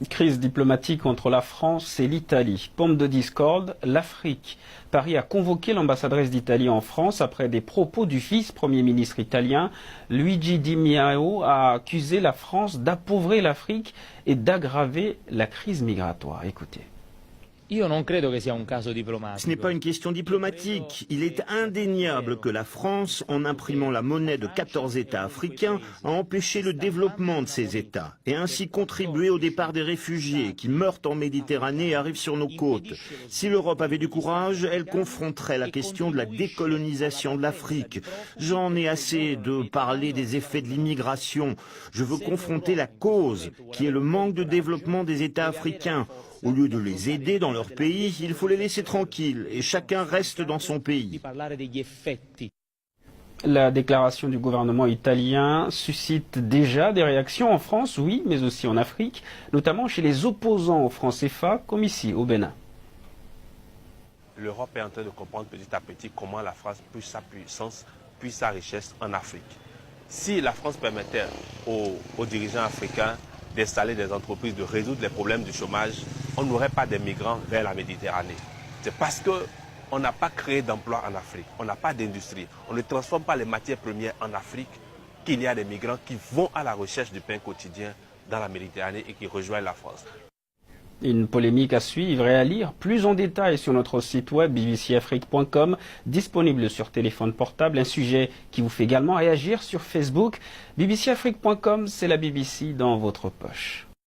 Crise diplomatique entre la France et l'Italie. Pompe de discorde, l'Afrique. Paris a convoqué l'ambassadrice d'Italie en France après des propos du vice-premier ministre italien. Luigi Di Maio a accusé la France d'appauvrir l'Afrique et d'aggraver la crise migratoire. Écoutez. Ce n'est pas une question diplomatique. Il est indéniable que la France, en imprimant la monnaie de 14 États africains, a empêché le développement de ces États et ainsi contribué au départ des réfugiés qui meurent en Méditerranée et arrivent sur nos côtes. Si l'Europe avait du courage, elle confronterait la question de la décolonisation de l'Afrique. J'en ai assez de parler des effets de l'immigration. Je veux confronter la cause, qui est le manque de développement des États africains. Au lieu de les aider dans leur pays, il faut les laisser tranquilles et chacun reste dans son pays. La déclaration du gouvernement italien suscite déjà des réactions en France, oui, mais aussi en Afrique, notamment chez les opposants au franc CFA, comme ici au Bénin. L'Europe est en train de comprendre petit à petit comment la France puise sa puissance, puise sa richesse en Afrique. Si la France permettait aux dirigeants africains d'installer des entreprises, de résoudre les problèmes du chômage, on n'aurait pas des migrants vers la Méditerranée. C'est parce qu'on n'a pas créé d'emplois en Afrique, on n'a pas d'industrie, on ne transforme pas les matières premières en Afrique qu'il y a des migrants qui vont à la recherche du pain quotidien dans la Méditerranée et qui rejoignent la France. Une polémique à suivre et à lire plus en détail sur notre site web bbcafrique.com, disponible sur téléphone portable. Un sujet qui vous fait également réagir sur Facebook. bbcafrique.com, c'est la BBC dans votre poche.